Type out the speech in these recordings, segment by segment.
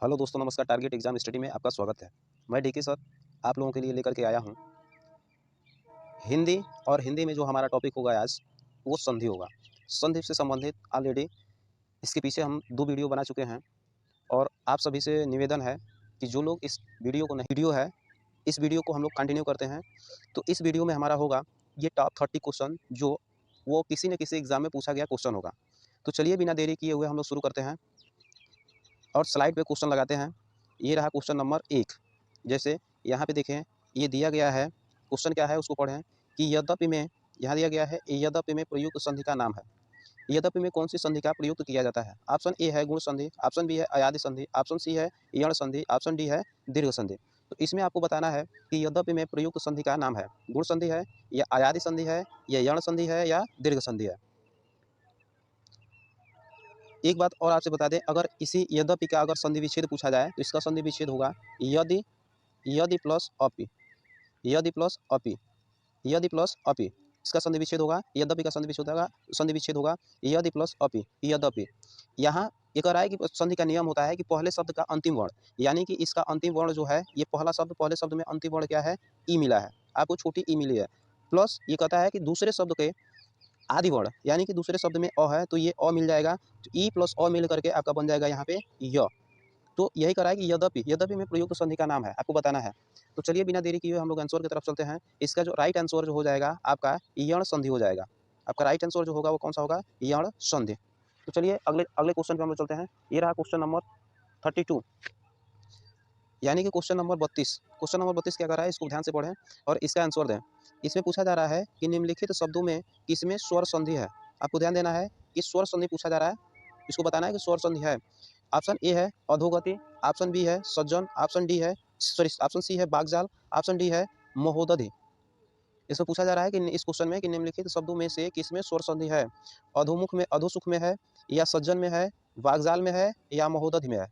Hello दोस्तों, नमस्कार। Target exam study में आपका स्वागत है। मैं डीके सर आप लोगों के लिए लेकर के आया हूं हिंदी। और हिंदी में जो हमारा टॉपिक होगा आज वो संधि होगा। संधि से संबंधित ऑलरेडी इसके पीछे हम 2 वीडियो बना चुके हैं और आप सभी से निवेदन है कि जो लोग इस वीडियो को नहीं वीडियो है इस वीडियो को हम लोग कंटिन्यू करते हैं। तो इस वीडियो में हमारा होगा ये टॉप 30 क्वेश्चन जो वो किसी न किसी एग्जाम में पूछा गया क्वेश्चन होगा। तो चलिए बिना देरी किए हुए हम लोग शुरू करते हैं और स्लाइड पे क्वेश्चन लगाते हैं। ये रहा क्वेश्चन नंबर 1। जैसे यहाँ पे देखें, ये दिया गया है, क्वेश्चन क्या है उसको पढ़ें कि यद्यपि में, यहाँ दिया गया है यद्यपि में प्रयुक्त संधि का नाम है। यद्यपि में कौन सी संधि का प्रयुक्त किया जाता है? ऑप्शन ए है गुण संधि, ऑप्शन बी है अयादि संधि, ऑप्शन सी है यण संधि, ऑप्शन डी है दीर्घ संधि। तो इसमें आपको बताना है कि यद्यपि में प्रयुक्त संधि का नाम है, गुण संधि है या अयादि संधि है या यण संधि है या दीर्घ संधि है। एक बात और आपसे बता दें, अगर इसी यद्यपि का अगर संधि विच्छेद पूछा जाए तो इसका संधि विच्छेद होगा यदि, यदि प्लस अपि, यदि प्लस अपि, यदि प्लस अपि। इसका संधि विच्छेद होगा, यद्यपि का संधि विच्छेद होगा यदि प्लस अपि, यद्यपि। यहाँ ये कह रहा है कि संधि का नियम होता है कि पहले शब्द का अंतिम वर्ण, यानी कि इसका अंतिम वर्ण जो है, ये पहला शब्द, पहले शब्द में अंतिम वर्ण क्या है? ई मिला है, आपको छोटी ई मिली है। प्लस ये कहता है कि दूसरे शब्द के आदि वर्ण, यानी कि दूसरे शब्द में अ है तो ये अ मिल जाएगा, तो ई प्लस अ मिल करके आपका बन जाएगा यहाँ पे य। तो यही करा है कि यद्यपि, यद्यपि में प्रयुक्त संधि का नाम है, आपको बताना है। तो चलिए बिना देरी किए हम लोग आंसर की तरफ चलते हैं। इसका जो राइट आंसर जो हो जाएगा आपका यण संधि हो जाएगा। आपका राइट आंसर जो होगा वो कौन सा होगा? यण संधि। तो चलिए अगले अगले क्वेश्चन पे हम लोग चलते हैं। ये रहा क्वेश्चन नंबर 32, यानी कि क्वेश्चन नंबर 32। क्वेश्चन नंबर 32 क्या कर रहा है, इसको ध्यान से पढ़ें और इसका आंसर दें। इसमें पूछा जा रहा है कि निम्नलिखित शब्दों में किसमें स्वर संधि है? आपको ध्यान देना है, इस स्वर संधि पूछा जा रहा है, इसको बताना है कि स्वर संधि है। ऑप्शन ए है अधोगति, ऑप्शन बी है सज्जन, ऑप्शन डी है ऑप्शन सी है बागजाल, ऑप्शन डी है महोदधि। इसमें पूछा जा रहा है कि इस क्वेश्चन में कि निम्नलिखित शब्दों में से किसमें स्वर संधि है? अधोमुख में, अधोसुख में है या सज्जन में है, वागजाल में है या महोदधि में है?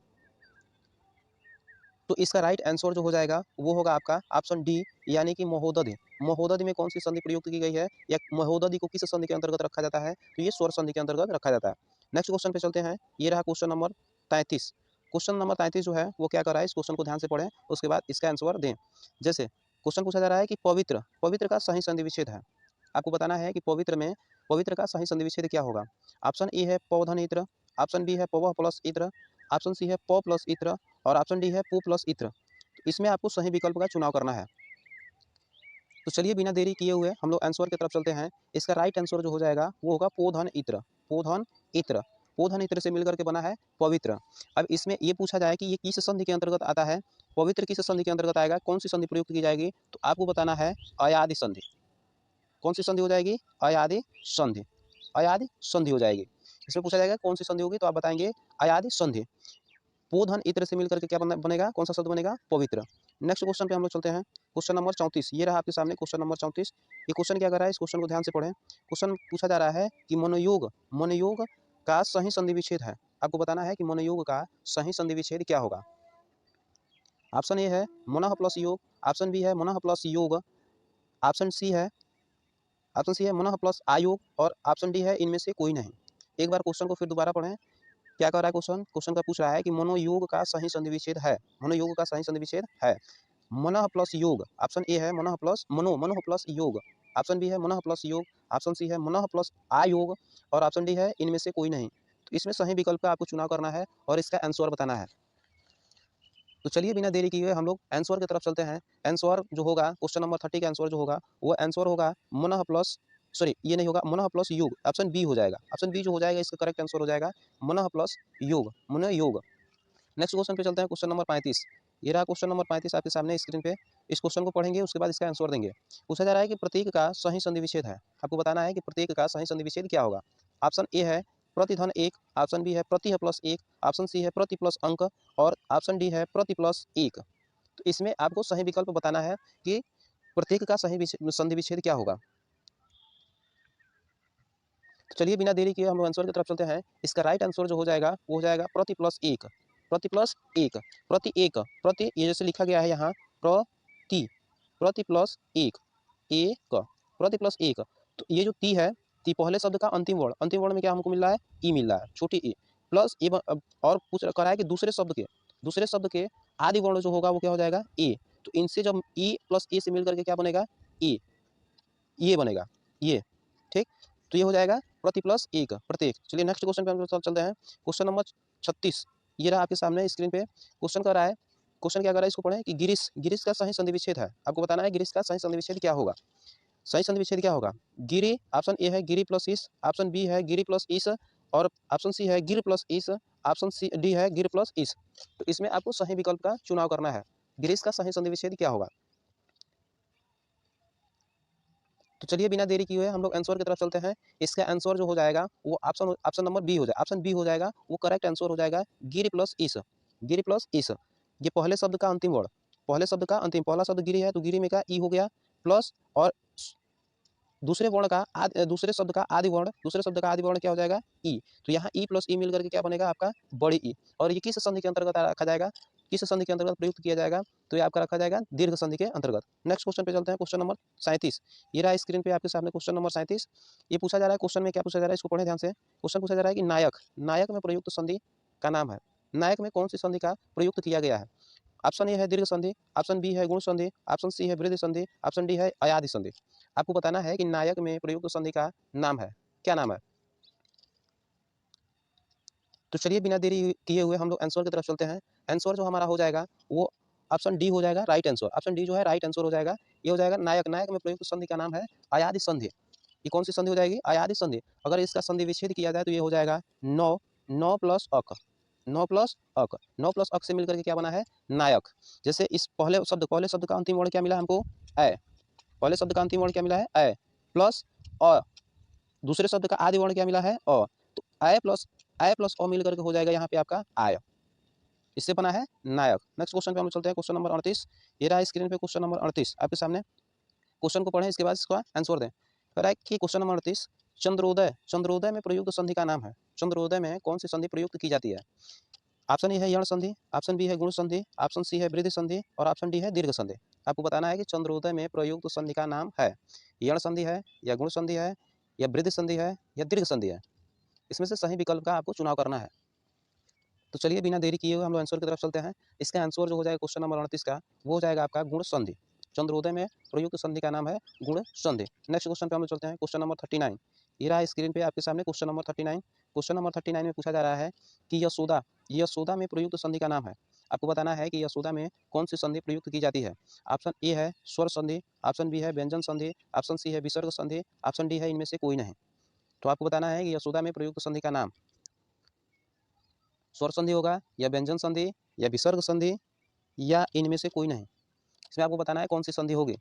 तो इसका राइट आंसर जो हो जाएगा वो होगा आपका ऑप्शन डी, यानी कि महोदधि। महोदधि में कौन सी संधि प्रयुक्त की गई है या महोदधि को किस संधि के अंतर्गत रखा जाता है? तो ये स्वर संधि के अंतर्गत रखा जाता है। नेक्स्ट क्वेश्चन पे चलते हैं। ये रहा क्वेश्चन नंबर 33। क्वेश्चन नंबर 33 जो है वो क्या कर रहा है, इस क्वेश्चन को ध्यान से पढ़ें, उसके बाद इसका आंसर दें। जैसे क्वेश्चन पूछा जा रहा है कि पवित्र, पवित्र का सही संधि विच्छेद है। आपको बताना है कि पवित्र में, पवित्र का सही संधि विच्छेद क्या होगा? ऑप्शन ए है पौधन इत्र, ऑप्शन बी है पवह प्लस इत्र, ऑप्शन सी है प प्लस इत्र और ऑप्शन डी है पु प्लस इत्र। तो इसमें आपको सही विकल्प का चुनाव करना है। तो चलिए बिना देरी किए हुए हम लोग आंसर की तरफ चलते हैं। इसका राइट आंसर जो हो जाएगा वो होगा पोधन इत्र, पोधन इत्र। पोधन इत्र से मिलकर के बना है पवित्र। अब इसमें ये पूछा जाए कि ये किस संधि के अंतर्गत आता है, पवित्र किस संधि के अंतर्गत आएगा, कौन सी संधि प्रयुक्त की जाएगी? तो आपको बताना है अयादि संधि। कौन सी संधि हो जाएगी? अयादि संधि, अयादि संधि हो जाएगी। इसमें पूछा जाएगा कौन सी संधि होगी, तो आप बताएंगे अयादि संधि। पोधन इत्र से मिलकर के क्या बनेगा, कौन सा शब्द बनेगा? पवित्र। नेक्स्ट क्वेश्चन पे हम लोग चलते हैं। क्वेश्चन नंबर 34, ये रहा आपके सामने क्वेश्चन नंबर 34। ये क्वेश्चन क्या कर रहा है, इस क्वेश्चन को ध्यान से पढ़ें। क्वेश्चन पूछा जा रहा है कि मनोयोग, मनोयोग का सही संधि विच्छेद है। आपको बताना है कि मनोयोग का सही संधि विच्छेद क्या होगा। ऑप्शन ए है मनः प्लस योग, ऑप्शन बी है मनः प्लस योग, ऑप्शन सी है मनः प्लस आयोग और ऑप्शन डी है इनमें से कोई नहीं। एक बार क्वेश्चन को फिर दोबारा पढ़ें। क्या कर रहा है क्वेश्चन, क्वेश्चन का पूछ रहा है कि मनोयोग का सही संधि विच्छेद है, मनोयोग का सही संधि विच्छेद है। मनः प्लस योग, ऑप्शन ए है मनः प्लस मनो, मनः प्लस योग, ऑप्शन बी है मनः प्लस योग, ऑप्शन सी है मनः प्लस आयोग और ऑप्शन डी है इनमें से कोई नहीं। तो इसमें सही विकल्प का आपको चुनाव करना है और इसका आंसर बताना है। तो चलिए बिना देरी किए हम लोग आंसर की तरफ चलते हैं। आंसर जो होगा क्वेश्चन नंबर 30 का आंसर जो होगा वो आंसर होगा मनः प्लस, सॉरी ये नहीं होगा, मनः प्लस योग, ऑप्शन बी हो जाएगा। ऑप्शन बी जो हो जाएगा इसका करेक्ट आंसर हो जाएगा मनः प्लस योग, मन योग। नेक्स्ट क्वेश्चन पे चलते हैं, क्वेश्चन नंबर 35। ये रहा क्वेश्चन नंबर 35 आपके सामने स्क्रीन पे। इस क्वेश्चन को पढ़ेंगे उसके बाद इसका आंसर देंगे। पूछा जा रहा है कि प्रतीक का सही संधि विच्छेद है। आपको बताना है कि प्रतीक का सही संधि विच्छेद क्या होगा। ऑप्शन ए है प्रतिधन एक, ऑप्शन बी है प्रति है प्लस एक, ऑप्शन सी है प्रति प्लस अंक और ऑप्शन डी है प्रति प्लस एक। तो इसमें आपको सही विकल्प बताना है कि प्रतीक का सही संधि विच्छेद क्या होगा। तो चलिए बिना देरी किए हम लोग आंसर की तरफ चलते हैं। इसका राइट आंसर जो हो जाएगा वो हो जाएगा प्रति प्लस एक, प्रति प्लस एक, प्रति एक, प्रति, ये जैसे लिखा गया है यहाँ प्रति, प्रति प्लस एक, एक, प्रति प्लस एक। तो ये जो ती है, ती पहले शब्द का अंतिम वर्ण, अंतिम वर्ण में क्या हमको मिल रहा है? ई मिल रहा है, छोटी ई प्लस ए। और पूछ करा है कि दूसरे शब्द के, दूसरे शब्द के आदि वर्ण जो होगा वो क्या हो जाएगा ए। तो इनसे जब ई प्लस ए से मिल करके क्या बनेगा ए, ये बनेगा ये, ठीक। तो ये हो जाएगा प्रति प्लस एक प्रत्येक। चलिए नेक्स्ट क्वेश्चन पे हम चलते हैं। क्वेश्चन नंबर 36 ये रहा आपके सामने स्क्रीन पे। क्वेश्चन कर रहा है, क्वेश्चन क्या कर रहा है इसको पढ़ें कि गिरीश, गिरीश का सही संधि विच्छेद है। आपको बताना है गिरीश का सही संधि विच्छेद क्या होगा। सही संधि विच्छेद क्या होगा, गिरी, ऑप्शन ए है गिरी प्लस इस, ऑप्शन बी है गिरी प्लस इस, और ऑप्शन सी है गिर प्लस इस, ऑप्शन सी डी है गिर प्लस इस। तो इसमें आपको सही विकल्प का चुनाव करना है। गिरीश का सही संधि विच्छेद क्या होगा। तो चलिए बिना देरी किए हुए हम लोग आंसर की तरफ चलते हैं। इसका आंसर जो हो जाएगा वो ऑप्शन ऑप्शन नंबर बी हो जाएगा, ऑप्शन बी हो जाएगा वो करेक्ट आंसर हो जाएगा गिर प्लस इस, गिर प्लस इस। ये पहले शब्द का अंतिम वर्ड, पहले शब्द का अंतिम, पहला शब्द गिरी है तो गिरी में का ई हो गया प्लस, और दूसरे वर्ण का दूसरे शब्द का आदि वर्ण, दूसरे शब्द का आदि वर्ण क्या हो जाएगा ई। तो यहाँ ई प्लस ई मिल करके क्या बनेगा आपका बड़ी ई। और ये किस संधि के अंतर्गत रखा जाएगा, किस संधि के अंतर्गत प्रयुक्त किया जाएगा, तो ये आपका रखा जाएगा दीर्घ संधि के अंतर्गत। नेक्स्ट क्वेश्चन पे चलते हैं, क्वेश्चन नंबर 37 ये रहा स्क्रीन पे आपके सामने क्वेश्चन नंबर 37। ये पूछा जा रहा है, क्वेश्चन में क्या पूछा जा रहा है इसको पढ़े ध्यान से। क्वेश्चन पूछा जा रहा है कि नायक, नायक में प्रयुक्त संधि का नाम है। नायक में कौन सी संधि का प्रयुक्त किया गया है। ऑप्शन ए है दीर्घ संधि, ऑप्शन बी है गुण संधि, ऑप्शन सी है वृद्धि संधि, ऑप्शन डी है अयादि संधि। आपको बताना है कि नायक में प्रयुक्त संधि का नाम है, क्या नाम है। तो चलिए बिना देरी किए हुए हम लोग आंसर की तरफ चलते हैं। आंसर जो हमारा हो जाएगा वो ऑप्शन डी हो जाएगा राइट आंसर। ऑप्शन डी जो है राइट आंसर हो जाएगा। ये हो जाएगा नायक, नायक में प्रयुक्त संधि का नाम है अयादि संधि। ये कौन सी संधि हो जाएगी, अयादि संधि। अगर इसका संधि विच्छेद किया जाए तो ये हो जाएगा नौ, नौ प्लस अक, नौ प्लस अक, नौ प्लस अक से मिलकर के क्या बना है नायक। जैसे इस पहले शब्द का अंतिम वर्ण क्या मिला हमको ए, पहले शब्द का अंतिम वर्ण क्या मिला है ए प्लस अ, दूसरे शब्द का आदि वर्ण क्या मिला है अ। तो ए प्लस अ मिल करके हो जाएगा यहाँ पे आपका आय, इससे बना है नायक। नेक्स्ट क्वेश्चन पे हम चलते हैं, क्वेश्चन नंबर 38 ये रहा स्क्रीन पे क्वेश्चन नंबर 38 आपके सामने। क्वेश्चन को पढ़ें इसके बाद इसका आंसर दें। कह रहा है कि क्वेश्चन नंबर 38 चंद्रोदय, चंद्रोदय में प्रयुक्त संधि का नाम है। चंद्रोदय में कौन सी संधि प्रयुक्त की जाती है। ऑप्शन ए है यण संधि, ऑप्शन बी है गुण संधि, ऑप्शन सी है वृद्धि संधि, और ऑप्शन डी है दीर्घ संधि। आपको बताना है कि चंद्रोदय में प्रयुक्त संधि का नाम है, यण संधि है या गुण संधि है या वृद्धि संधि है या दीर्घ संधि है। इसमें से सही विकल्प का आपको चुनाव करना है। तो चलिए बिना देरी किए हुए हम लोग आंसर की तरफ चलते हैं। इसका आंसर जो हो जाएगा क्वेश्चन नंबर 38 का वो हो जाएगा आपका गुण संधि। चंद्रोदय में प्रयुक्त संधि का नाम है गुण संधि। नेक्स्ट क्वेश्चन पे हम लोग चलते हैं, क्वेश्चन नंबर 39 ये रहा स्क्रीन पे आपके सामने क्वेश्चन नंबर 39। क्वेश्चन नंबर 39 में पूछा जा रहा है कि यशोदा, यशोदा में प्रयुक्त संधि का नाम है। आपको बताना है कि यशोदा में कौन सी संधि प्रयुक्त की जाती है। ऑप्शन ए है स्वर संधि, ऑप्शन बी है व्यंजन संधि, ऑप्शन सी है विसर्ग संधि, ऑप्शन डी है इनमें से कोई नहीं। तो आपको बताना है कि यशोदा में प्रयुक्त संधि का नाम स्वर संधि होगा या व्यंजन संधि या विसर्ग संधि या इनमें से कोई नहीं। इसमें आपको बताना है कौन सी संधि होगी।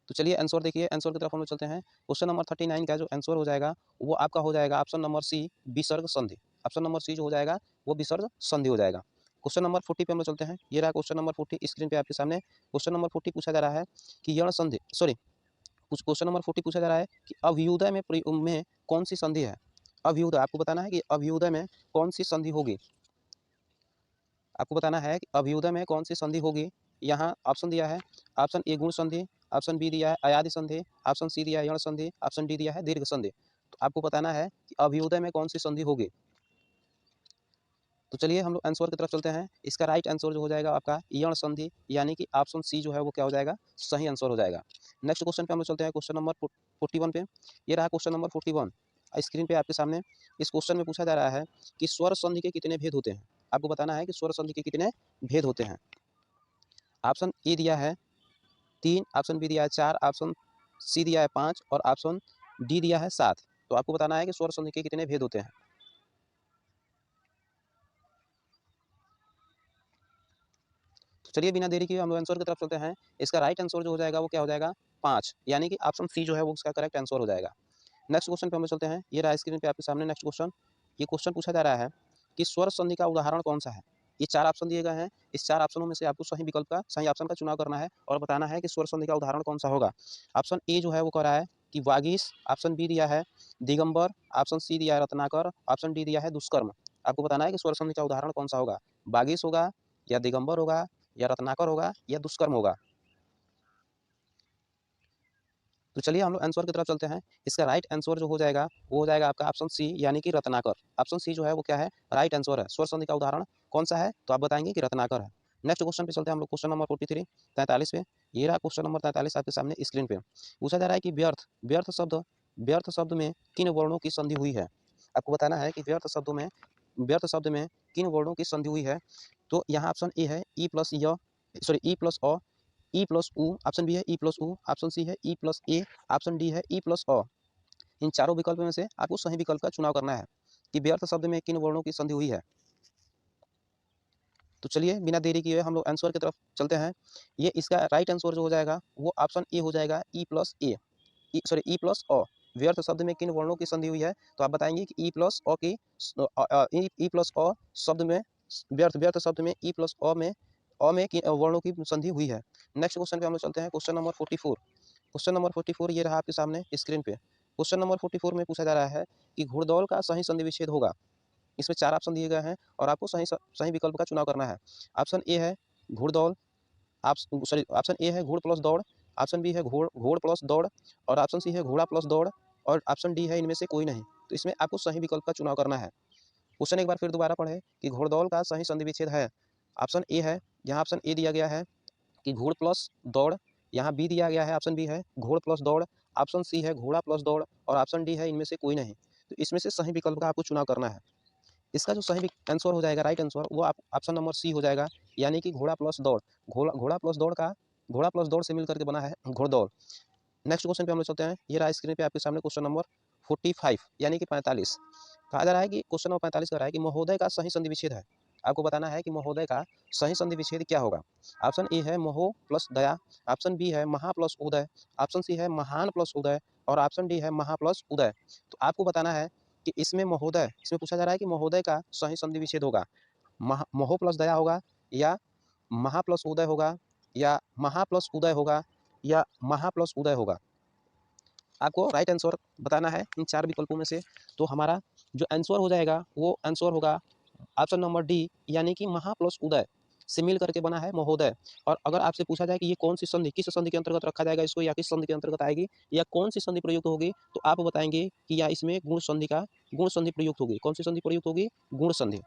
तो चलिए आंसर देखिए, आंसर की तरफ हम लोग चलते हैं। क्वेश्चन नंबर 39 का जो आंसर हो जाएगा वो आपका हो जाएगा ऑप्शन नंबर सी विसर्ग संधि। ऑप्शन नंबर सी जो हो जाएगा वो विसर्ग संधि हो जाएगा। क्वेश्चन नंबर 40 पे हम लोग चलते हैं। ये रहा क्वेश्चन नंबर 40 स्क्रीन पे आपके सामने। क्वेश्चन नंबर 40 पूछा जा रहा है कि यण संधि, सॉरी कुछ क्वेश्चन नंबर 40 पूछा जा रहा है कि अभ्युदय में कौन सी संधि है। अभ्युदय, आपको बताना है कि अभ्युदय में कौन सी संधि होगी। आपको बताना है कि अभ्युदय में कौन सी संधि होगी। यहाँ ऑप्शन दिया है, ऑप्शन ए गुण संधि, ऑप्शन बी दिया है अयादि संधि, ऑप्शन सी दिया है यण संधि, ऑप्शन डी दिया है दीर्घ संधि। तो आपको बताना है कि अभ्युदय में कौन सी संधि होगी। तो चलिए हम लोग आंसर की तरफ चलते हैं। इसका राइट आंसर जो हो जाएगा आपका यण संधि, यानी कि ऑप्शन सी जो है वो क्या हो जाएगा सही आंसर हो जाएगा। नेक्स्ट क्वेश्चन पे हम लोग चलते हैं, क्वेश्चन नंबर 41 पे। ये रहा क्वेश्चन नंबर 41 स्क्रीन पे आपके सामने। इस क्वेश्चन में पूछा जा रहा है कि स्वर संधि के कितने भेद होते हैं। आपको बताना है कि स्वर संधि के कितने भेद होते हैं। ऑप्शन ए दिया है 3, ऑप्शन बी दिया है 4, ऑप्शन सी दिया है 5 और ऑप्शन डी दिया है 7। तो आपको बताना है कि स्वर संधि के कितने भेद होते हैं। तो चलिए बिना देरी किए हम लोग आंसर की तरफ चलते हैं। इसका राइट आंसर जो हो जाएगा वो क्या हो जाएगा 5, यानी कि ऑप्शन सी जो है वो उसका करेक्ट आंसर हो जाएगा। नेक्स्ट क्वेश्चन पे हम लोग चलते हैं। ये रहा स्क्रीन पे आपके सामने नेक्स्ट क्वेश्चन। ये क्वेश्चन पूछा जा रहा है कि स्वर संधि का उदाहरण कौन सा है। ये 4 ऑप्शन दिए गए हैं, इस 4 ऑप्शनों में से आपको सही विकल्प का, सही ऑप्शन का चुनाव करना है और बताना है कि स्वर संधि का उदाहरण कौन सा होगा। ऑप्शन ए जो है वो कह रहा है कि वागीश, ऑप्शन बी दिया है दिगंबर, ऑप्शन सी दिया है रत्नाकर, ऑप्शन डी दिया है दुष्कर्म। आपको बताना है कि स्वर संधि का उदाहरण कौन सा होगा, वागीश होगा या दिगंबर होगा या रत्नाकर होगा या दुष्कर्म होगा। तो चलिए हम लोग आंसर की तरफ चलते हैं। इसका राइट आंसर जो हो जाएगा वो हो जाएगा आपका ऑप्शन सी यानी कि रत्नाकर। ऑप्शन सी जो है वो क्या है, राइट आंसर है। स्वर संधि का उदाहरण कौन सा है, तो आप बताएंगे कि रत्नाकर है। नेक्स्ट क्वेश्चन पे चलते हैं हम लोग, क्वेश्चन नंबर 43 43 पे। ये रहा क्वेश्चन नंबर 43 आपके सामने स्क्रीन पे। पूछा जा रहा है कि व्यर्थ शब्द में किन वर्णों की संधि हुई है। आपको बताना है कि व्यर्थ शब्द में किन वर्णों की संधि हुई है। तो यहाँ ऑप्शन ए है ई प्लस य, सॉरी ई प्लस अ, ई प्लस उ, ऑप्शन बी है ई प्लस उ, ऑप्शन सी है ई प्लस ए, ऑप्शन डी है ई प्लस अ। इन चारों विकल्प में से आपको सही विकल्प का चुनाव करना है कि व्यर्थ शब्द में किन वर्णों की संधि हुई है। तो चलिए बिना देरी किए हम लोग आंसर की तरफ चलते हैं। ये इसका राइट आंसर जो हो जाएगा वो ऑप्शन ए हो जाएगा, ई प्लस ए, सॉरी ई प्लस अ। व्यर्थ शब्द में किन वर्णों की संधि हुई है, तो आप बताएंगे कि ई प्लस अ की, ई प्लस अ शब्द में, व्यर्थ शब्द में ई प्लस अ में वर्णों की संधि हुई है। नेक्स्ट क्वेश्चन पे हम लोग चलते हैं, क्वेश्चन नंबर 44। क्वेश्चन नंबर 44 ये रहा आपके सामने स्क्रीन पे। क्वेश्चन नंबर 44 में पूछा जा रहा है कि घुड़दौड़ का सही संधि विच्छेद होगा। इसमें 4 ऑप्शन दिए गए हैं और आपको सही विकल्प का चुनाव करना है। ऑप्शन ए है घुड़दौड़, सॉरी ऑप्शन ए है घुड़ प्लस दौड़, ऑप्शन बी है घोड़ प्लस दौड़, और ऑप्शन सी है घोड़ा प्लस दौड़, और ऑप्शन डी है इनमें से कोई नहीं। तो इसमें आपको सही विकल्प का चुनाव करना है। क्वेश्चन एक बार फिर दोबारा पढ़े कि घोड़दौड़ का सही संधि विच्छेद है। ऑप्शन ए है, यहाँ ऑप्शन ए दिया गया है कि घोड़ प्लस दौड़, यहाँ बी दिया गया है ऑप्शन बी है घोड़ प्लस दौड़, ऑप्शन सी है घोड़ा प्लस दौड़, और ऑप्शन डी है इनमें से कोई नहीं। तो इसमें से सही विकल्प का आपको चुनाव करना है। इसका जो सही आंसर हो जाएगा, राइट आंसर, वो आप ऑप्शन नंबर सी हो जाएगा, यानी कि घोड़ा प्लस दौड़। घोड़ा प्लस दौड़ से मिल करके बना है घोड़दौड़। नेक्स्ट क्वेश्चन पे हम लोग चलते हैं। ये रहा स्क्रीन पे आपके सामने क्वेश्चन नंबर 45 यानी कि 45। कहा जा रहा है कि क्वेश्चन नंबर 45 कह रहा है कि महोदय का सही संधि विच्छेद है। आपको बताना है कि महोदय का सही संधि विच्छेद क्या होगा। ऑप्शन ए है मोहो प्लस दया, ऑप्शन बी है महा प्लस उदय, ऑप्शन सी है महान प्लस उदय, और ऑप्शन डी है महा प्लस उदय। तो आपको बताना है कि इसमें पूछा जा रहा है कि महोदय का सही संधि विच्छेद होगा, मोहो प्लस दया होगा, या महा प्लस उदय होगा, या महा प्लस उदय होगा, या महा प्लस उदय होगा। आपको राइट आंसर बताना है इन 4 विकल्पों में से। तो हमारा जो आंसर हो जाएगा वो आंसर होगा ऑप्शन नंबर डी, यानी कि महा प्लस उदय से मिल करके बना है महोदय। और अगर आपसे पूछा जाए कि ये कौन सी संधि, किस संधि के अंतर्गत रखा जाएगा इसको, या किस संधि के अंतर्गत आएगी, या कौन सी संधि प्रयुक्त होगी, तो आप बताएंगे कि या इसमें गुण संधि प्रयुक्त होगी। कौन सी संधि प्रयुक्त होगी, गुण संधि।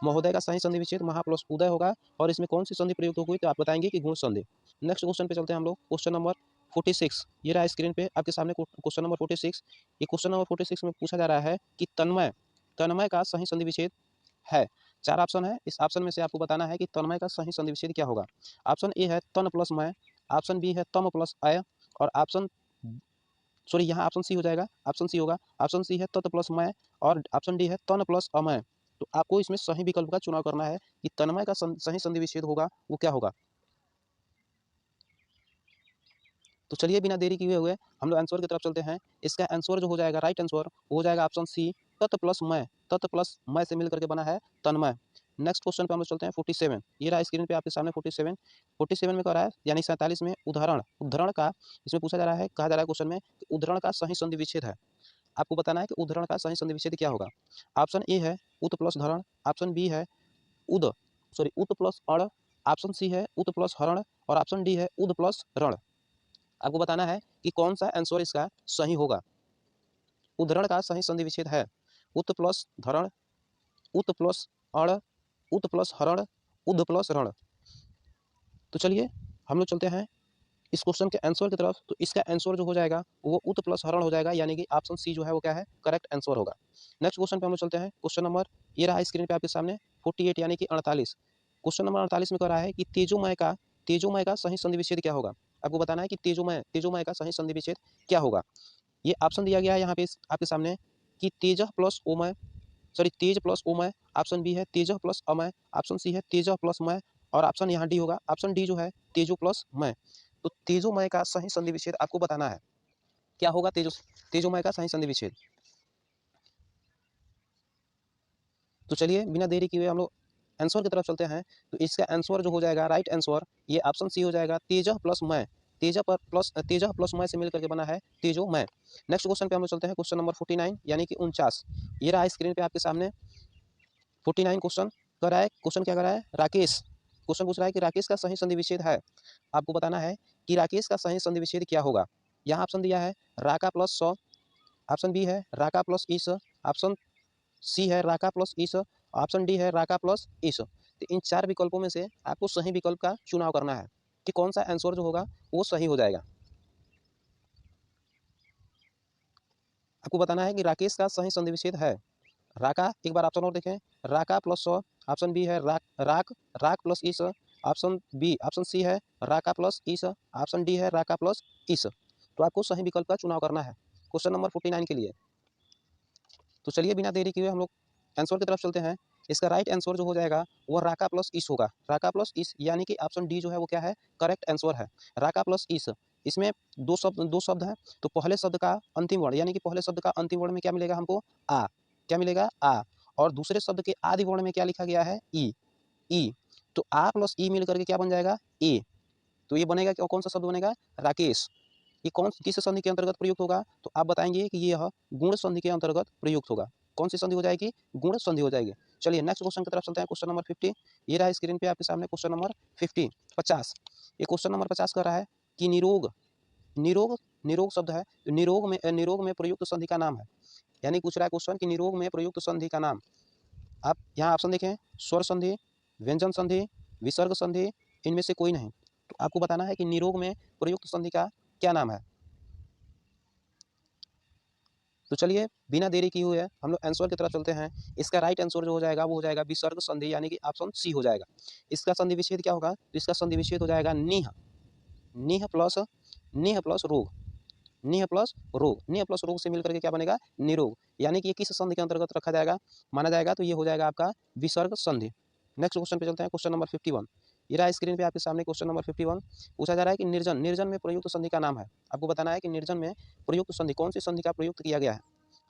महोदय का सही संधि विच्छेद महा प्लस उदय होगा, और इसमें कौन सी संधि प्रयुक्त होगी, तो आप बताएंगे कि गुण संधि। नेक्स्ट क्वेश्चन पे चलते हैं हम लोग, क्वेश्चन नंबर 46। ये रहा स्क्रीन पे आपके सामने क्वेश्चन नंबर 46। ये क्वेश्चन नंबर 46 में पूछा जा रहा है कि तन्मय का सही संधि विच्छेद है। 4 ऑप्शन है, इस ऑप्शन में से आपको बताना है कि तन्मय का सही संधि विच्छेद क्या होगा। ऑप्शन ए है तन प्लस मय, ऑप्शन बी है तम प्लस अय, और यहाँ ऑप्शन सी हो जाएगा, ऑप्शन सी होगा, ऑप्शन सी है तत प्लस मय, और ऑप्शन डी है तन प्लस अमय। तो आपको इसमें सही विकल्प का चुनाव करना है कि तन्मय का सही संधि विच्छेद होगा वो क्या होगा। तो चलिए बिना देरी किए हुए हम लोग आंसर की तरफ चलते हैं। इसका आंसर जो हो जाएगा, राइट आंसर हो जाएगा ऑप्शन सी, तत् प्लस मय से मिलकर के बना है तन्मय। नेक्स्ट क्वेश्चन पे हम लोग चलते हैं 47। ये रहा स्क्रीन पे आपके सामने 47 में कह रहा है, यानी 47 में उद्धरण का, इसमें पूछा जा रहा है, कहा जा रहा है क्वेश्चन में कि उद्धरण का सही संधि विच्छेद है। आपको बताना है कि उद्धरण का सही संधि विच्छेद क्या होगा। ऑप्शन ए है उत प्लस धरण, ऑप्शन बी है उत प्लस अण, ऑप्शन सी है उत प्लस हरण, और ऑप्शन डी है उद प्लस रण। आपको बताना है कि कौन सा आंसर इसका सही होगा। उद्धरण का सही संधि विच्छेद है उत प्लस धरण, उत प्लस अण, उत प्लस हरण, उद प्लस रण। तो चलिए हम लोग चलते हैं इस क्वेश्चन के आंसर की तरफ। तो इसका आंसर जो हो जाएगा वो उत प्लस हरण हो जाएगा, यानी कि ऑप्शन सी जो है वो क्या है, करेक्ट आंसर होगा। नेक्स्ट क्वेश्चन पे हम लोग चलते हैं। क्वेश्चन नंबर ये रहा स्क्रीन पे आपके सामने 48 यानी कि 48। क्वेश्चन नंबर 48 में कह रहा है कि तेजोमय का सही संधि विच्छेद क्या होगा। आपको बताना है कि तेजोमय का सही संधि विच्छेद क्या होगा। ये ऑप्शन दिया गया है यहाँ पे आपके सामने कि तेज प्लस ओमय, तेज प्लस ओमय, ऑप्शन बी है तेज प्लस अमय, ऑप्शन सी है तेज प्लस मय, और ऑप्शन यहाँ डी होगा, ऑप्शन डी जो है तेजो प्लस मय। तो तेजोमय का सही संधि विच्छेद आपको बताना है क्या होगा। तेजोमय का सही संधि विच्छेद। तो चलिए बिना देरी किए हम लोग आंसर की तरफ चलते हैं। तो इसका आंसर जो हो जाएगा, राइट आंसर, ये ऑप्शन सी हो जाएगा, तेज प्लस मय। तेज प्लस मय से मिलकर के बना है तेजोमय। नेक्स्ट क्वेश्चन पे हम लोग चलते हैं, क्वेश्चन नंबर 49 यानी कि 49। ये रहा स्क्रीन पे आपके सामने 49 क्वेश्चन कर रहा है। क्वेश्चन क्या कर रहा है, राकेश क्वेश्चन पूछ रहा है कि राकेश का सही संधि विच्छेद है। आपको बताना है कि राकेश का सही संधि विच्छेद क्या होगा। यहाँ ऑप्शन दिया है राका प्लस सौ, ऑप्शन बी है राका प्लस ईस, ऑप्शन सी है राका प्लस ईस, ऑप्शन डी है राका प्लस ईस। तो इन 4 विकल्पों में से आपको सही विकल्प का चुनाव करना है कि कौन सा आंसर जो होगा वो सही हो जाएगा। आपको बताना है कि राकेश का सही संधि विच्छेद है राका। एक बार ऑप्शन और देखें, राका प्लस सौ, ऑप्शन बी है राक राक राक प्लस ईस, ऑप्शन सी है राका प्लस ईस, ऑप्शन डी है राका प्लस ईस। तो आपको सही विकल्प का चुनाव करना है क्वेश्चन नंबर 49 के लिए। तो चलिए बिना देरी किए हम लोग आंसर की तरफ चलते हैं। इसका राइट आंसर जो हो जाएगा वो राका प्लस ईस होगा। राका प्लस ईस यानी कि ऑप्शन डी जो है वो क्या है, करेक्ट आंसर है, राका प्लस ईस। इसमें दो शब्द हैं, तो पहले शब्द का अंतिम वर्ण यानी कि पहले शब्द का अंतिम वर्ण में क्या मिलेगा हमको, आ। क्या मिलेगा, आ। और दूसरे शब्द के आदि वर्ण में क्या लिखा गया है, ई। ई। तो आ प्लस ई मिल करके क्या बन जाएगा, ए। तो ये बनेगा, कौन सा शब्द बनेगा, राकेश। ये कौन किस संधि के अंतर्गत प्रयुक्त होगा, तो आप बताएंगे कि यह गुण संधि के अंतर्गत प्रयुक्त होगा। कौन सी संधि हो जाएगी, गुण संधि हो जाएगी। चलिए नेक्स्ट क्वेश्चन की तरफ चलते हैं, क्वेश्चन नंबर 50। ये रहा स्क्रीन पे आपके सामने क्वेश्चन नंबर 50। ये क्वेश्चन नंबर 50 कर रहा है कि निरोग निरोग निरोग शब्द है, तो निरोग में प्रयुक्त संधि का नाम है। यानी पूछ रहा है क्वेश्चन कि निरोग में प्रयुक्त संधि का नाम। आप यहाँ ऑप्शन देखें, स्वर संधि, व्यंजन संधि, विसर्ग संधि, इनमें से कोई नहीं। तो आपको बताना है कि निरोग में प्रयुक्त संधि का क्या नाम है। तो चलिए बिना देरी किए हुए हम लोग आंसर की तरफ चलते हैं। इसका राइट आंसर जो हो जाएगा वो हो जाएगा विसर्ग संधि, यानी कि ऑप्शन सी हो जाएगा। इसका संधि विच्छेद क्या होगा, तो इसका संधि विच्छेद हो जाएगा निह। निह प्लस रोग। निह प्लस रोग, निह प्लस रोग से मिलकर के क्या बनेगा, निरोग। यानी कि ये किस संधि के अंतर्गत रखा जाएगा, माना जाएगा, तो ये हो जाएगा आपका विसर्ग संधि। नेक्स्ट क्वेश्चन पे चलते हैं, क्वेश्चन नंबर 51। ये रहा स्क्रीन पे आपके सामने क्वेश्चन नंबर 51। पूछा जा रहा है कि निर्जन में प्रयुक्त संधि का नाम है। आपको बताना है कि निर्जन में प्रयुक्त संधि कौन सी संधि का प्रयुक्त किया गया है।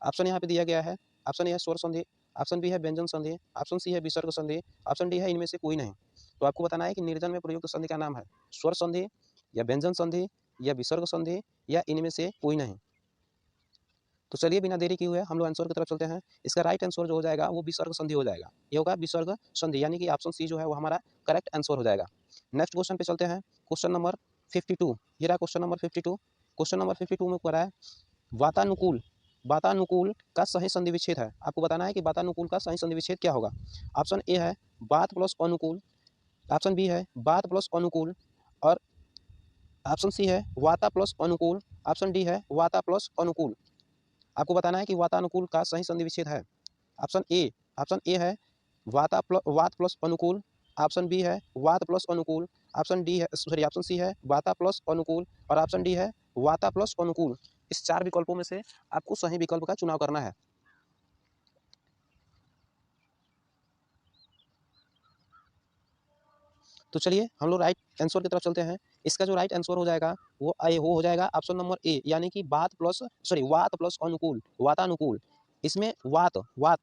ऑप्शन यहाँ पे दिया गया है, ऑप्शन ए है स्वर संधि, ऑप्शन बी है व्यंजन संधि, ऑप्शन सी है विसर्ग संधि, ऑप्शन डी है इनमें से कोई नहीं। तो आपको बताना है कि निर्जन में प्रयुक्त संधि का नाम है स्वर संधि, या व्यंजन संधि, या विसर्ग संधि, या इनमें से कोई नहीं। तो चलिए बिना देरी किए हुए हम लोग आंसर की तरफ चलते हैं। इसका राइट आंसर जो हो जाएगा वो विसर्ग संधि हो जाएगा। ये होगा विसर्ग संधि, यानी कि ऑप्शन सी जो है वो हमारा करेक्ट आंसर हो जाएगा। नेक्स्ट क्वेश्चन पे चलते हैं, क्वेश्चन नंबर 52। ये रहा क्वेश्चन नंबर 52। क्वेश्चन नंबर 52 में क्या है, वातानुकूल वातानुकूल का सही संधि विच्छेद है। आपको बताना है कि वातानुकूल का सही संधि विच्छेद क्या होगा। ऑप्शन ए है वात प्लस अनुकूल, ऑप्शन बी है वात प्लस अनुकूल, और ऑप्शन सी है वाता प्लस अनुकूल, ऑप्शन डी है वाता प्लस अनुकूल। आपको बताना है कि वातानुकूल का सही संधि विच्छेद है। ऑप्शन ए है वात प्लस अनुकूल, ऑप्शन बी है वात प्लस अनुकूल, ऑप्शन सी है वाता प्लस अनुकूल, और ऑप्शन डी है वाता प्लस अनुकूल। इस 4 विकल्पों में से आपको सही विकल्प का चुनाव करना है। तो चलिए हम लोग राइट आंसर की तरफ चलते हैं। इसका जो राइट आंसर हो जाएगा वो हो जाएगा ऑप्शन नंबर ए, यानी कि वात प्लस अनुकूल, वातानुकूल। इसमें वात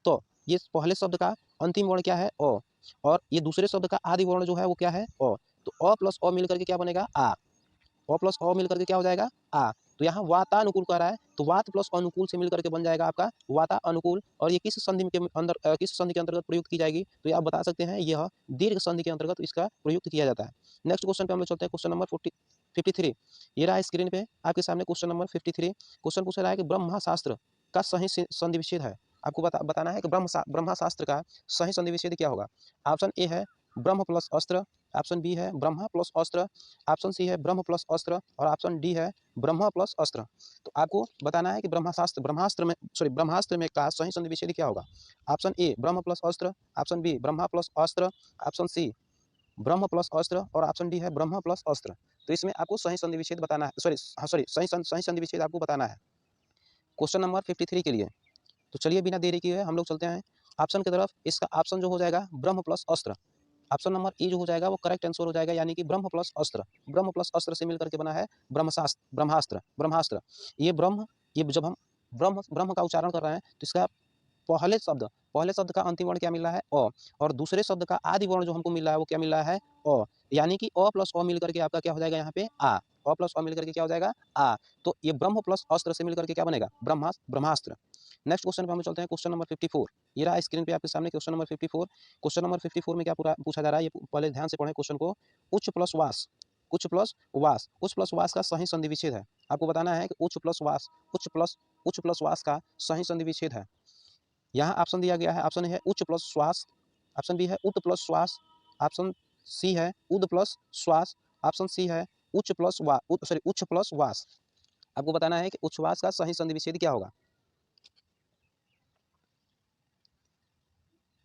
तो ये पहले शब्द का अंतिम वर्ण क्या है, अ, और ये दूसरे शब्द का आदि वर्ण जो है वो क्या है, अ। तो अ प्लस अ मिलकर के क्या बनेगा, आ। अ प्लस अ मिलकर के क्या हो जाएगा, आ। तो यहाँ वातानुकूल कह रहा है, तो वात प्लस अनुकूल से मिलकर के बन जाएगा आपका वाता अनुकूल। और ये किस संधि के अंदर किस संधि के अंतर्गत प्रयुक्त की जाएगी, तो ये आप बता सकते हैं, यह दीर्घ संधि के अंतर्गत इसका प्रयुक्त किया जाता है। नेक्स्ट क्वेश्चन पे हम लोग चलते हैं, क्वेश्चन नंबर 53। ये रहा स्क्रीन पे आपके सामने क्वेश्चन नंबर 53। क्वेश्चन पूछ रहा है कि ब्रह्माशास्त्र का सही संधि विच्छेद है। आपको बताना है कि ब्रह्माशास्त्र का सही संधि विच्छेद क्या होगा। ऑप्शन ए है ब्रह्म प्लस अस्त्र, ऑप्शन बी है ब्रह्मा प्लस अस्त्र, ऑप्शन सी है ब्रह्म प्लस अस्त्र, और ऑप्शन डी है ब्रह्मा प्लस अस्त्र। तो आपको बताना है कि ब्रह्मास्त्र में का सही संधि विच्छेद क्या होगा। ऑप्शन ए ब्रह्म प्लस अस्त्र, ऑप्शन बी ब्रह्मा प्लस अस्त्र, ऑप्शन सी ब्रह्म प्लस अस्त्र, और ऑप्शन डी है ब्रह्म प्लस अस्त्र। तो इसमें आपको सही संधि विच्छेद बताना है, सही संधि विच्छेद आपको बताना है क्वेश्चन नंबर 53 के लिए। तो चलिए बिना देरी किए हम लोग चलते हैं ऑप्शन की तरफ। इसका ऑप्शन जो हो जाएगा ब्रह्म प्लस अस्त्र, ऑप्शन नंबर ई जो हो जाएगा वो करेक्ट आंसर हो जाएगा, यानी कि ब्रह्म प्लस अस्त्र। ब्रह्म प्लस अस्त्र से मिलकर के बना है ब्रह्मास्त्र। ये ब्रह्म, ये जब हम ब्रह्म का उच्चारण कर रहे हैं तो इसका पहले शब्द का अंतिम वर्ण क्या मिल रहा है, अ, और दूसरे शब्द का आदि वर्ण जो हमको मिल रहा है वो क्या मिल रहा है, अ। यानी कि अ प्लस अ मिलकर के आपका क्या हो जाएगा यहाँ पे, आ। अ प्लस अ मिलकर के क्या हो जाएगा, आ। तो ये ब्रह्म प्लस अस्त्र से मिलकर के क्या बनेगा, ब्रह्मास्त्र। नेक्स्ट क्वेश्चन पे हम चलते हैं, क्वेश्चन नंबर 54। ये रहा स्क्रीन पे आपके सामने क्वेश्चन नंबर 54। क्वेश्चन नंबर 54 में क्या पूछा जा रहा है, ये पहले ध्यान से पढ़ें क्वेश्चन को। उच्च प्लस वास उच्च प्लस वास, उच्च प्लस वास का सही संधि विच्छेद है। आपको बताना है कि उच्च प्लस वास, उच्च प्लस वास का सही संधि विच्छेद है। यहाँ ऑप्शन दिया गया है, ऑप्शन है उच्च प्लस श्वास, ऑप्शन बी है उत प्लस श्वास, ऑप्शन सी है उद प्लस श्वास, ऑप्शन सी है उच्च प्लस उच्च प्लस वास। आपको बताना है कि उच्छ्वास का सही संधि विच्छेद क्या होगा।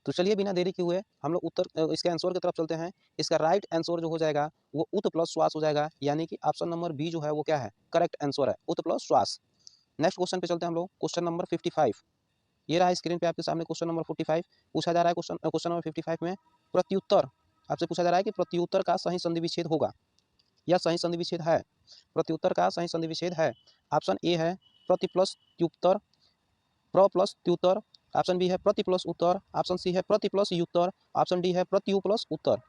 तो चलिए बिना देरी किए हुए हम लोग उत्तर इसके आंसर की तरफ चलते हैं। इसका राइट आंसर जो हो जाएगा वो उत प्लस श्वास हो जाएगा, यानी कि ऑप्शन नंबर बी जो है वो क्या है, करेक्ट आंसर है, उत प्लस श्वास। नेक्स्ट क्वेश्चन पे चलते हैं हम लोग, क्वेश्चन नंबर 55। ये रहा स्क्रीन पे आपके सामने क्वेश्चन नंबर 45। पूछा जा रहा है क्वेश्चन नंबर 55 में प्रत्युत्तर, आपसे पूछा जा रहा है कि प्रत्युत्तर का सही संधि विच्छेद होगा या सही संधि विच्छेद है। प्रत्युत्तर का सही संधि विच्छेद है। ऑप्शन ए है प्रति प्लस त्युत्तर, प्र प्लस त्युत्तर, ऑप्शन बी है प्रति प्लस उत्तर, ऑप्शन सी है प्रति प्लस युत्तर, ऑप्शन डी है प्रत्यु प्लस उत्तर।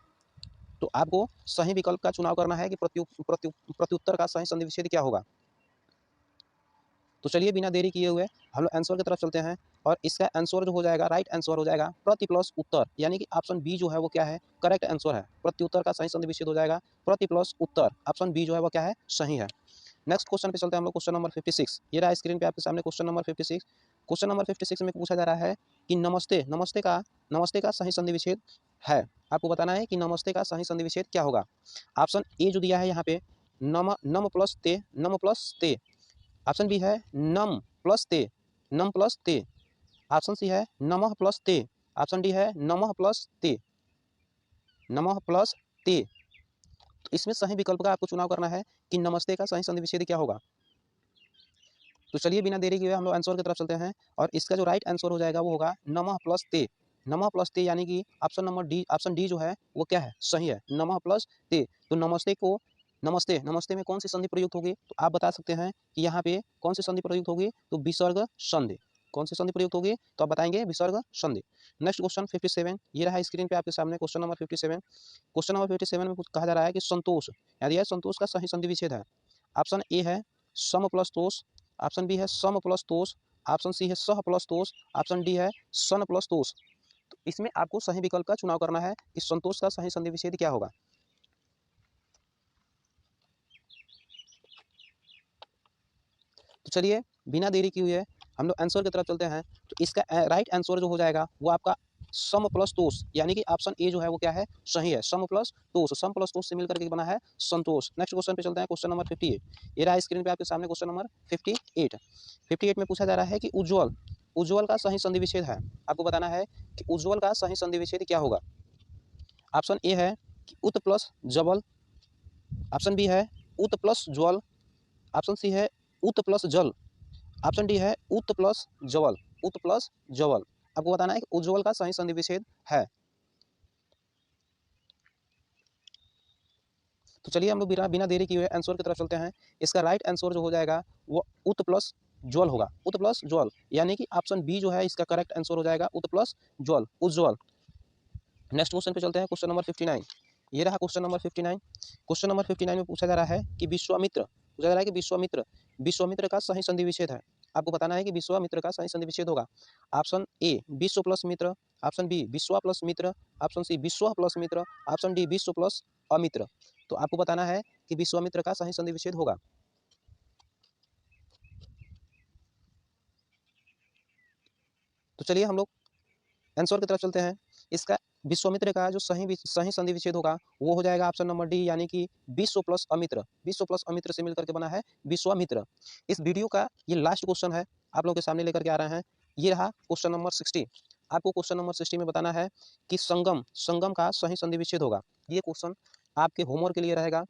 तो आपको सही विकल्प का चुनाव करना है कि प्रत्युत्तर का सही संधि विच्छेद क्या होगा। तो चलिए बिना देरी किए हुए हम लोग आंसर की तरफ चलते हैं, और इसका आंसर जो हो जाएगा, राइट आंसर हो जाएगा प्रति प्लस उत्तर, यानी कि ऑप्शन बी जो है वो क्या है, करेक्ट आंसर है। प्रत्युत्तर का सही संधि विच्छेद हो जाएगा प्रति प्लस उत्तर, ऑप्शन बी जो है वो क्या है, सही है। नेक्स्ट क्वेश्चन पे चलते हैं हम लोग, क्वेश्चन नंबर 56। ये रहा स्क्रीन पे आपके सामने क्वेश्चन नंबर 56। क्वेश्चन नंबर 56 में पूछा जा रहा है कि नमस्ते का सही संधि विच्छेद है। आपको बताना है कि नमस्ते का सही संधि विच्छेद क्या होगा। ऑप्शन ए जो दिया है यहाँ पे नम प्लस ते, ऑप्शन बी है नम प्लस ते, ऑप्शन सी है नमः प्लस ते, ऑप्शन डी है नमः प्लस ते। तो इसमें सही विकल्प का आपको चुनाव करना है कि नमस्ते का सही संधि विच्छेद क्या होगा। तो चलिए बिना देरी किए हम लोग आंसर की तरफ चलते हैं, और इसका जो राइट आंसर हो जाएगा वो होगा नमः प्लस ते। नमः प्लस ते यानी कि option number D, option D जो है वो क्या है, सही है, नमः प्लस ते। तो नमस्ते में कौन सी संधि प्रयुक्त होगी, तो आप बता सकते हैं कि यहाँ पे कौन सी संधि प्रयुक्त होगी, तो विसर्ग संधि। कौन सी संधि प्रयुक्त होगी, तो आप बताएंगे विसर्ग संधि। नेक्स्ट क्वेश्चन 57, ये रहा स्क्रीन पे आपके सामने क्वेश्चन नंबर 57। क्वेश्चन नंबर 57 में कहा जा रहा है कि संतोष, यानी संतोष का सही संधि विच्छेद है। ऑप्शन ए है सम प्लस तोष, ऑप्शन बी है सम प्लस तोष, ऑप्शन सी है सह प्लस तोष, ऑप्शन डी है सन प्लस तोष। तो इसमें आपको सही विकल्प का चुनाव करना है कि संतोष का सही संधि विच्छेद क्या होगा। तो चलिए बिना देरी किए हुए हम लोग आंसर की तरफ चलते हैं। तो इसका राइट आंसर जो हो जाएगा वो आपका सम प्लस तोष, यानी कि ऑप्शन ए जो है वो क्या है, सही है, सम प्लस तोष से मिलकर के बना है संतोष। नेक्स्ट क्वेश्चन पे चलते हैं, क्वेश्चन नंबर 58। ये रहा स्क्रीन पे आपके सामने क्वेश्चन नंबर 58 में पूछा जा रहा है कि उज्ज्वल का सही संधि विच्छेद है। आपको बताना है कि उज्ज्वल का सही संधि विच्छेद क्या होगा। ऑप्शन ए है कि उत प्लस जबल, ऑप्शन बी है उत प्लस ज्वल, ऑप्शन सी है उत प्लस जल, ऑप्शन डी है उत प्लस जवल। आपको बताना है कि उज्ज्वल का सही संधि विच्छेद है। तो चलिए हम लोग बिना देरी किए हुए आंसर की तरफ चलते हैं। इसका राइट आंसर जो हो जाएगा वो उत प्लस ज्वल होगा, उत प्लस ज्वल, यानी कि ऑप्शन बी जो है इसका करेक्ट आंसर हो जाएगा उत प्लस ज्वल, उज्ज्वल। नेक्स्ट क्वेश्चन पे चलते हैं, क्वेश्चन नंबर 59। ये रहा क्वेश्चन नंबर 59। क्वेश्चन नंबर 59 में पूछा जा रहा है कि विश्वामित्र का सही संधि विच्छेद है। आपको बताना है कि विश्वामित्र का सही संधि विच्छेद होगा। ऑप्शन ए विश्व प्लस मित्र, ऑप्शन बी विश्वा प्लस मित्र, ऑप्शन सी विश्व प्लस मित्र, ऑप्शन डी विश्व प्लस अमित्र। तो आपको बताना है कि विश्वामित्र का सही संधि विच्छेद होगा। तो चलिए हम लोग आंसर की तरफ चलते हैं। इसका विश्वामित्र का जो सही संधि विच्छेद होगा वो हो जाएगा ऑप्शन नंबर डी, यानी कि विश्व प्लस अमित्र से मिलकर के बना है विश्वामित्र। इस वीडियो का ये लास्ट क्वेश्चन है, आप लोगों के सामने लेकर के आ रहे हैं। ये रहा क्वेश्चन नंबर 60। आपको क्वेश्चन नंबर 60 में बताना है कि संगम का सही संधि विच्छेद होगा। ये क्वेश्चन आपके होमवर्क के लिए रहेगा।